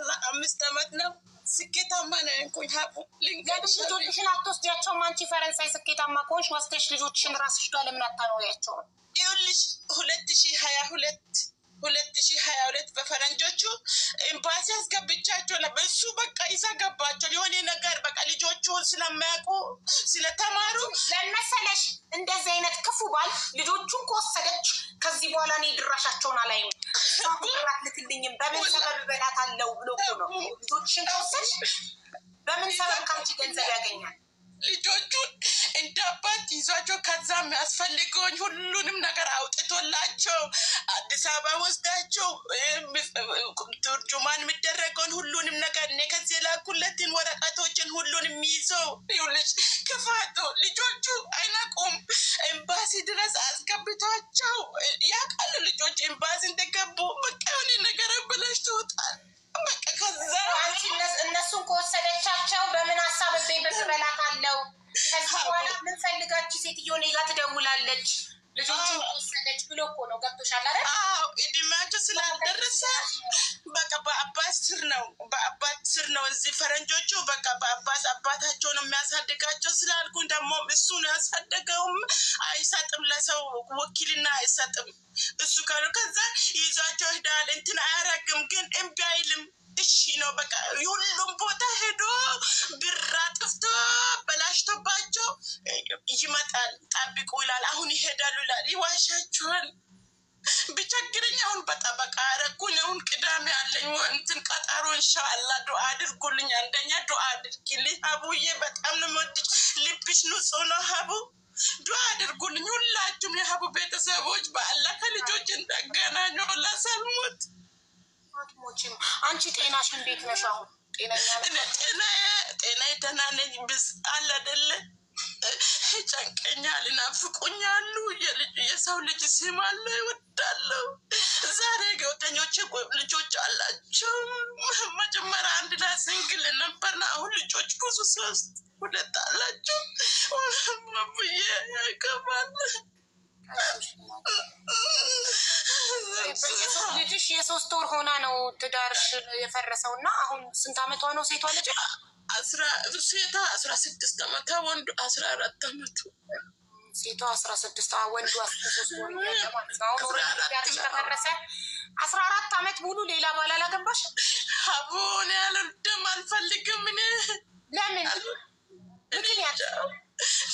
ኢንሻአላህ 5 አመት ነው ስኬታማ ነኝ እኮ ሀቡ ልንገርሽ ልጆችሽን አትወስጃቸው አንቺ ፈረንሳይ ስኬታማ ከሆንሽ ወስደሽ ልጆችሽን ራስሽ ጋር ለምን አታኖሪያቸው ይኸውልሽ 2022 በፈረንጆቹ ኤምባሲ አስገብቻቸው ለበሱ በቃ ይዘጋባቸው የሆነ ነገር በቃ ልጆቹ ስለማያውቁ ስለተማሩ ለመሰለሽ እንደዚህ አይነት ክፉ ባል ልጆቹን ከወሰደች ከዚህ በኋላ እኔ ድራሻቸውን አላይም ድራት ልትልኝም በምን ሰበብ በላት አለው ብሎ ነው ልጆችሽን ከወሰድሽ በምን ሰበብ ካንቺ ገንዘብ ያገኛል ልጆቹን እንደ አባት ይዟቸው ከዛ የሚያስፈልገውን ሁሉንም ነገር አውጥቶላቸው አዲስ አበባ ወስዳቸው ቱርጁማን የሚደረገውን ሁሉንም ነገር እኔ ከዚህ ላኩለትን ወረቀቶችን ሁሉንም ይዘው ይኸውልሽ ክፋቱ ልጆቹ አይናቁም ኤምባሲ ድረስ አስገብቷቸው ያውቃሉ ልጆች ኤምባሲ እንደገቡ በቃ የሆነ ነገር ብለሽ ትወጣል በቃ ከዛ እነሱን ከወሰደቻቸው በምን ሀሳብ እቤ በትበላት አለው ከዚህ በኋላ ምን ፈልጋችሁ ሴትዮ እኔ ጋር ትደውላለች ልጆቹን ከወሰደች ብሎ እኮ ነው ገብቶሻል አይደል አዎ እድሜያቸው ስላልደረሰ በቃ በአባት ስር ነው እዚህ ፈረንጆቹ በቃ አባታቸው ነው የሚያሳድጋቸው ስላልኩኝ ደግሞ እሱ ነው ያሳደገውም አይሰጥም ለሰው ወኪልና አይሰጥም እሱ ከዛ ይዟቸው ሄዳል እንትን አያረግም ግን እምቢ አይልም እሺ ነው በቃ ሁሉም ቦታ ሄዶ ብር አጥፍቶ በላሽቶባቸው ይመጣል ጠብቁ ይላል አሁን ይሄዳሉ ይላል ይዋሻቸዋል ቢቸግረኝ አሁን በጠበቃ አረኩኝ አሁን ቅዳሜ አለኝ እንትን ቀጠሮ ኢንሻአላህ ዱአ አድርጉልኝ አንደኛ ዱአ አድርጊልኝ ሀቡዬ በጣም ነው የምወድሽ ልብሽ ንጹህ ነው ሀቡ ዱአ አድርጉልኝ ሁላችሁም የሀቡ ቤተሰቦች በአላህ ከልጆች እንዳገናኙ ለሰልሙት አትሞችም አንቺ ጤናሽ እንዴት ነሽ አሁን ጤና ደህና ነኝ ብስ አለ አይደለ ጨንቀኛል ናፍቆኛሉ የሰው ልጅ ሲማለ ይወዳለው ዛሬ ጓደኞቼ ልጆች አላቸው መጀመሪያ አንድ ላይ ሲንግል ነበርና አሁን ልጆች ብዙ 2 አላቸው ማብዬ ያከባል ልጅሽ የ3 ወር ሆና ነው ትዳርሽ የፈረሰው እና አሁን ስንት አመቷ ነው ሴቷ ልጅ ሴቷ 16 አመቷ ወንዱ 14 አመቱ ሴቷ 16 ወንዱ 13 ወር አሁን ትዳርሽ ከፈረሰ 14 አመት ሙሉ ሌላ ባል አላገባሽ አቦን ያለ ደም አልፈልግም እኔ ለምን ምክንያት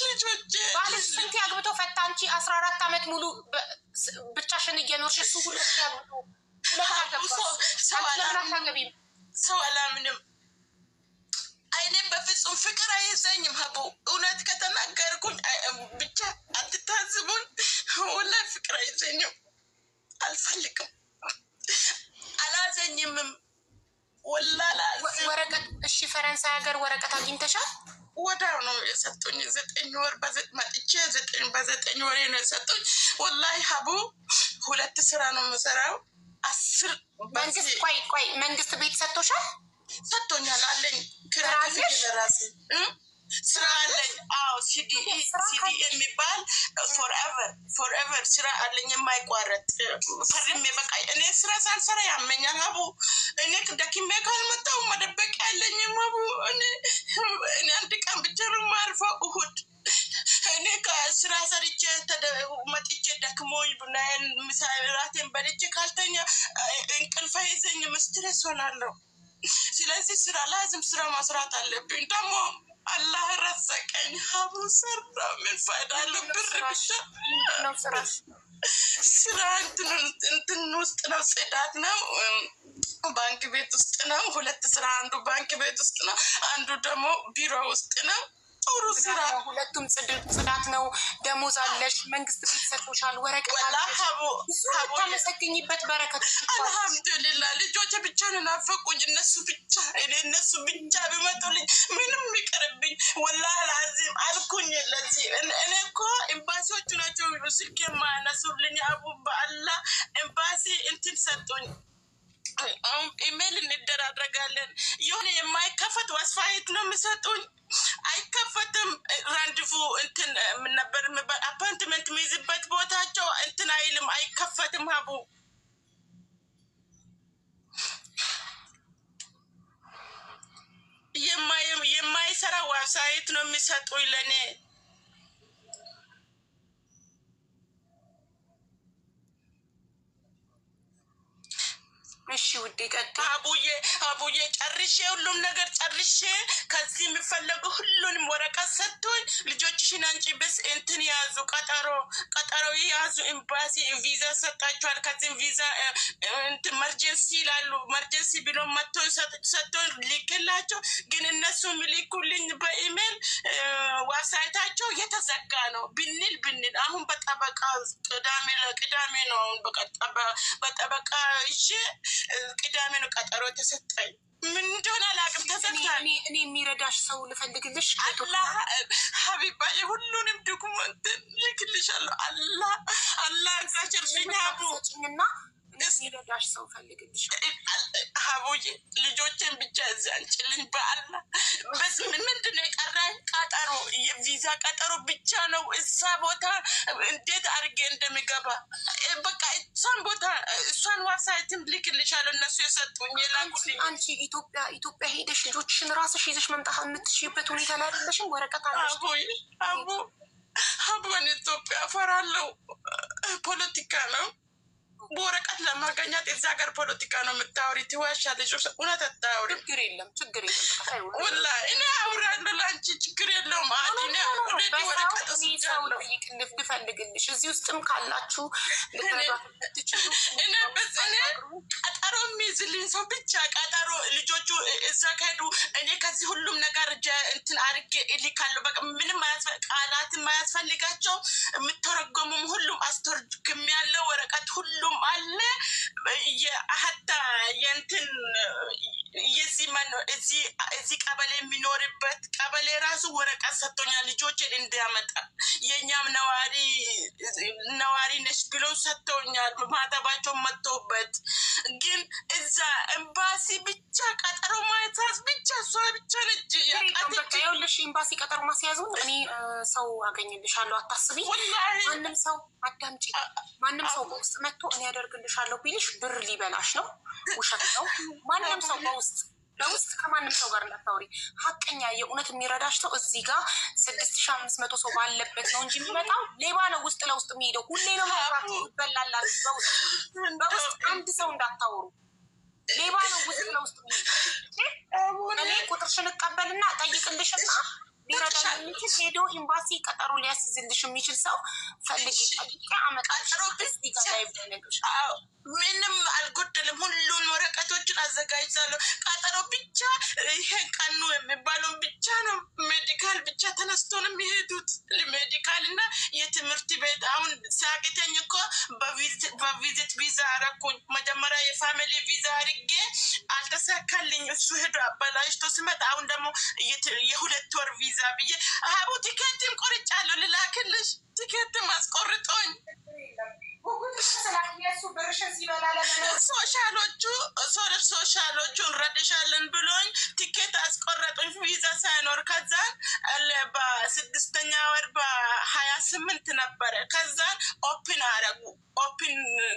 ልጆቼ ባልሽ ስንት ያግብቶ ፈታ አንቺ 14 አመት ሙሉ ብቻሽን እየኖርሽ እሱ ሁለት ያግብቶ ሰው አላምንም አይኔም በፍጹም ፍቅር አይዘኝም ሀቡ እውነት ከተናገርኩኝ ብቻ አትታዝቡኝ ወላሂ ፍቅር አይዘኝም አልፈልግም አላዘኝምም ወላሂ ወረቀት እሺ ፈረንሳይ ሀገር ወረቀት አግኝተሻል ወዳው ነው የሰጡኝ 9 ወር መጥቼ 9 ወር ነው የሰጡኝ ወላሂ ሀቡ 2 ስራ ነው የምሰራው 10 መንግስት ቆይ መንግስት ቤት ሰጥቶሻል ሰጥቶኛል አለኝ ክራይ ለራሴ ስራ አለኝ አዎ ሲዲ የሚባል ፎርኤቨር ስራ አለኝ የማይቋረጥ ፈርሜ በቃ እኔ ስራ ሳልሰራ ያመኛል ሀቡ እኔ ደክሜ ካልመጣሁ መደበቅ ያለኝ ሀቡ እኔ አንድ ቀን ብቻ ነው የማርፈው እሑድ እኔ ከስራ ሰርቼ መጥቼ ደክሞኝ ቡናዬን ምሳ እራቴን በልቼ ካልተኛ እንቅልፍ አይዘኝም ስትሬስ ሆናለሁ ስለዚህ ስራ ላዝም ስራ መስራት አለብኝ ደግሞ አላህ ረዘቀኝ ሀቡ ሰራ ምን ፋይዳ አለው ብር ብቻ ነው ስራ እንትን ውስጥ ነው ጽዳት ነው ባንክ ቤት ውስጥ ነው 2 ስራ አንዱ ባንክ ቤት ውስጥ ነው አንዱ ደግሞ ቢሮ ውስጥ ነው ጥሩ ስራ ሁለቱም ጽዳት ነው ደሞዝ አለሽ መንግስት ቤት ሰጥቶሻል ወረቀት አለሽ ታመሰግኝበት በረከት አልহামዱሊላህ ልጆቼ ብቻ ነው ናፈቁኝ እነሱ ብቻ ቢመጡልኝ ምንም ይቀርብኝ ወላሂ ላዚም አልኩኝ ለዚህ እኔ እኮ ኤምባሲዎቹ ናቸው ስልክ የማያነሱልኝ አቡ በአላህ ኤምባሲ እንትን ሰጡኝ ኢሜል እንደራረጋለን የሆነ የማይከፈት ወስፋይት ነው የሚሰጡኝ አይከፈትም ራንድፉ እንትን ምን ነበር አፓርትመንት የሚይዝበት ቦታቸው እንትን አይልም አይከፈትም ሀቡ ዋብሳይት ነው የሚሰጡኝ ለእኔ። እሺ ውዴ ቀጥል። አቡዬ ጨርሼ ሁሉም ነገር ጨርሼ ከዚህ የሚፈለገው ሁሉንም ወረቀት ሰጥቶኝ ልጆችሽን አንቺ በስ እንትን ያዙ ቀጠሮ ያዙ ኤምባሲ ቪዛ ሰጣችኋል። ከዚህም ቪዛ እንትን መርጀንሲ ይላሉ። መርጀንሲ ብሎ መጥቶ ሰጥቶኝ ልክላቸው፣ ግን እነሱ የሚልኩልኝ በኢሜል ዋብሳይታቸው የተዘጋ ነው። ብንል አሁን በጠበቃ ቅዳሜ ነው። አሁን በጠበቃ እሺ ቅዳሜ ነው ቀጠሮ ተሰጠኝ። ምን እንደሆነ አላውቅም። ተሰጥቷል። እኔ የሚረዳሽ ሰው ልፈልግልሽ። አላህ ሀቢባዬ ሁሉንም ዶኩመንት ልክልሻለሁ። አላህ እርሳችልኝ ሀቡና የሚረዳሽ ሰው ፈልግልሽ። ሀቡዬ ልጆችን ብቻ እዚህ አንጭልኝ በአላህ። በስ ምንድን ነው የቀራኝ? ቀጠሮ የቪዛ ቀጠሮ ብቻ ነው። እሳ ቦታ እንዴት አድርጌ እንደሚገባ በቃ እሷን ቦታ እሷን ዋብሳይትም ልክልሻለሁ። እነሱ የሰጡኝ የላኩልኝ። አንቺ ኢትዮጵያ ሄደሽ ልጆችሽን ራስሽ ይዘሽ መምጣት የምትችይበት ሁኔታ ላይ አይደለሽም? ወረቀት አለሽ? አቡን ኢትዮጵያ እፈራለሁ። ፖለቲካ ነው በወረቀት ለማገኛት የዛ ሀገር ፖለቲካ ነው የምታወሪ። ትዋሻለሽ። እውነት አታወሪ። ችግር የለም ወላሂ እኔ አውራለሁ። ለአንቺ ችግር የለውም። ወረቀት ልፈልግልሽ እዚህ ውስጥም ካላችሁ እኔ ቀጠሮ የሚይዝልኝ ሰው ብቻ ቀጠሮ ልጆቹ እዛ ከሄዱ እኔ ከዚህ ሁሉም ነገር እንትን አድርጌ እልካለሁ። በቃ ምንም ቃላትን ማያስፈልጋቸው የምተረጎሙም ሁሉም አስተርጉም ያለው ወረቀት ሁሉም አለ። ሀታ የእንትን እዚህ ቀበሌ የሚኖርበት ቀበሌ ራሱ ወረቀት ሰጥቶኛል ልጆችን እንዲያመጣ። የእኛም ነዋሪ ነች ብሎ ሰጥቶኛል። ማተባቸው መጥቶበት ግን እዛ ኤምባሲ ብቻ ቀጠሮ ማያዝ ብቻ እሷ ብቻ ነች። ይኸውልሽ ኤምባሲ ቀጠሮ ማስያዙን እኔ ሰው አገኝልሻለሁ፣ አታስቢ። ማንም ሰው አዳምጪ፣ ማንም ሰው በውስጥ መጥቶ እኔ ያደርግልሻለሁ ቢልሽ ብር ሊበላሽ ነው። ውሸት ነው። ማንም ሰው በውስጥ ከማንም ሰው ጋር እንዳታወሪ። ሀቀኛ የእውነት የሚረዳሽ ሰው እዚህ ጋር 6500 ሰው ባለበት ነው እንጂ የሚመጣው ሌባ ነው። ውስጥ ለውስጥ የሚሄደው ሁሌ ነው መራት ይበላላችሁ። በውስጥ አንድ ሰው እንዳታወሩ። ሌባ ነው ውስጥ ለውስጥ የሚሄደው። እኔ ቁጥርሽን እቀበልና ጠይቅልሽና ሊረዳ የሚችል ሄዶ ኤምባሲ ቀጠሮ ሊያስይዝልሽ የሚችል ሰው ፈልጊ። ጠይቄ አመጣለሁ። ምንም አልጎደልም። ሁሉን ወረቀቶችን አዘጋጅቻለሁ። ቀጠሮ ብቻ ይሄ ቀኑ የሚባለውን ብቻ ነው። ሜዲካል ብቻ ተነስቶ ነው የሚሄዱት። ሜዲካል እና የትምህርት ቤት አሁን ሳቂተኝ እኮ በቪዚት ቪዛ አረኩኝ። መጀመሪያ የፋሚሊ ቪዛ አድርጌ አልተሳካልኝ። እሱ ሄዶ አበላሽቶ ሲመጣ አሁን ደግሞ የ2 ወር ቪዛ ብዬ ሀቡ ቲኬትም ቆርጫለሁ። ልላክልሽ ቲኬትም አስቆርጦኝ ሶሻሎቹን ረድሻለን ብሎኝ ቲኬት አስቆረጡኝ ቪዛ ሳይኖር። ከዛን በ6ኛ ወር በ28 ነበረ። ከዛን ኦፕን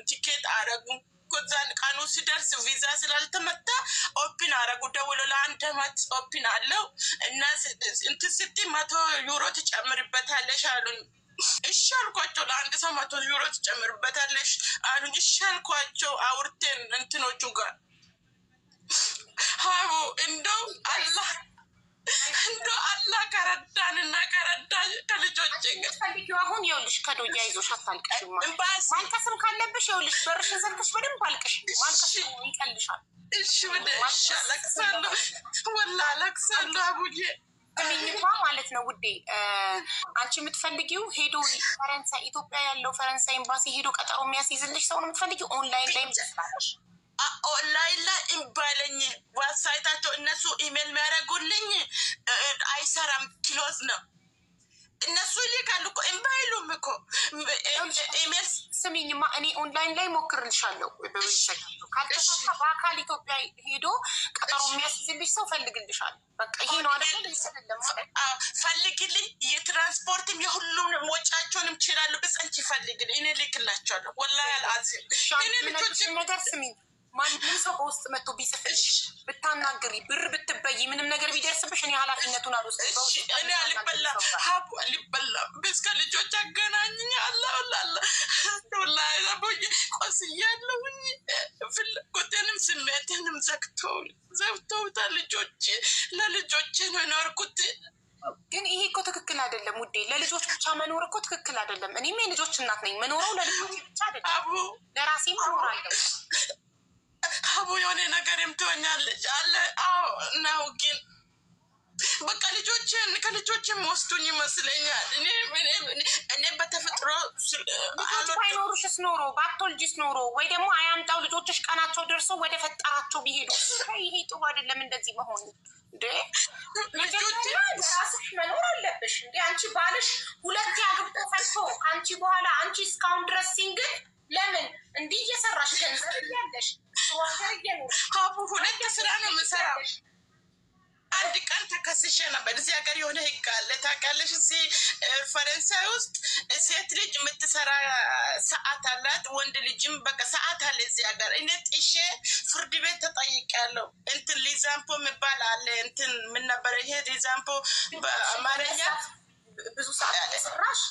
ቲኬት አረጉ። ከዛን ቀኑ ሲደርስ ቪዛ ስላልተመታ ኦፕን አረጉ። ደውሎ ለ1 አመት ኦፕን አለው እና እንትን ስትይ 100 ዩሮ ትጨምርበታለሽ አሉኝ። እሺ አልኳቸው። ለ1 ሰው 100 ዩሮ ትጨምርበታለሽ አሉኝ። እሺ አልኳቸው። አውርቴን እንትኖቹ ጋር ሀቡ እንደው አላህ ከረዳንና ከረዳ ከልጆች ፈልጊው። አሁን ይኸውልሽ ከዶያ ይዞሽ አታልቅሽ። ማልቀስም ካለብሽ ይኸውልሽ በርሽን ዘግተሽ በደንብ አልቅሽ። ማልቀስ ይቀልሻል። እሺ አለቅሳለሁ፣ ወላሂ አለቅሳለሁ አቡዬ። እኔማ ማለት ነው ውዴ፣ አንቺ የምትፈልጊው ሄዶ ፈረንሳይ ኢትዮጵያ ያለው ፈረንሳይ ኤምባሲ ሄዶ ቀጠሮ የሚያስይዝልሽ ሰው ነው የምትፈልጊው? ኦንላይን ላይ ምትስላለሽ? ኦንላይን ላይ እምባለኝ ዋብሳይታቸው እነሱ ኢሜል የሚያደርጉልኝ አይሰራም። ክሎዝ ነው። እነሱ ይልካሉ እኮ እምባይሉም እኮ ኢሜል። ስሚኝማ እኔ ኦንላይን ላይ ሞክርልሻለሁ። ካልተሳካ በአካል ኢትዮጵያ ሄዶ ቀጠሮ የሚያስይዝልሽ ሰው ፈልግልሻል። በቃ ይሄ ነው አይደል? ፈልግልኝ። የትራንስፖርትም የሁሉም ወጫቸውንም ይችላሉ። በስ አንቺ ፈልግልኝ፣ እኔ ልክላቸዋለሁ። ወላሂ አልዓዚም እኔ ልጆች ነገር ስሚኝ ማንም ሰው በውስጥ መጥቶ ቢጽፍልሽ ብታናግሪ ብር ብትበይ ምንም ነገር ቢደርስብሽ እኔ ኃላፊነቱን አልወስድም። እኔ አልበላም ሀቡ አልበላም። እስከ ልጆች አገናኝኝ አላውላለ ወላሂ ለቦኝ ቆስያለሁኝ። ፍላጎቴንም ስሜቴንም ዘግተውታል ልጆች። ለልጆቼ ነው የኖርኩት። ግን ይሄ እኮ ትክክል አይደለም ውዴ። ለልጆች ብቻ መኖር እኮ ትክክል አይደለም። እኔም የልጆች እናት ነኝ። መኖረው ለልጆች ብቻ አይደለም፣ ለራሴ መኖራለሁ። አቡ የሆነ ነገርም ትሆኛለች አለ። አዎ ነው ግን በቃ ከልጆችም ወስዱኝ ይመስለኛል። እኔ በተፈጥሮ ልጆች ባይኖሩሽስ ኖሮ ባትወልጂስ ኖሮ ወይ ደግሞ አያምጣው ልጆችሽ ቀናቸው ደርሰው ወደ ፈጠራቸው ቢሄዱ ይሄ ጥሩ አይደለም። እንደዚህ መሆኑ መጀመሪያ ለራስሽ መኖር አለብሽ። እንደ አንቺ ባልሽ 2 አግብቶ ፈቶ አንቺ በኋላ አንቺ እስካሁን ድረስ ሲንግል ለምን እንዲህ እየሰራሽ ገንዘብ እያለሽ ዋገር እየኖርሽ ሀቡ 2 ስራ ነው የምሰራው። አንድ ቀን ተከስሼ ነበር። እዚህ ሀገር የሆነ ህግ አለ ታውቂያለሽ? እዚህ ፈረንሳይ ውስጥ ሴት ልጅ የምትሰራ ሰዓት አላት፣ ወንድ ልጅም በቃ ሰዓት አለ እዚህ ሀገር። እኔ ጥሼ ፍርድ ቤት ተጠይቄያለሁ። እንትን ሊዛምፖ የሚባል አለ። እንትን ምን ነበር ይሄ ሊዛምፖ በአማርኛ? ብዙ ሰዓት የሰራሽ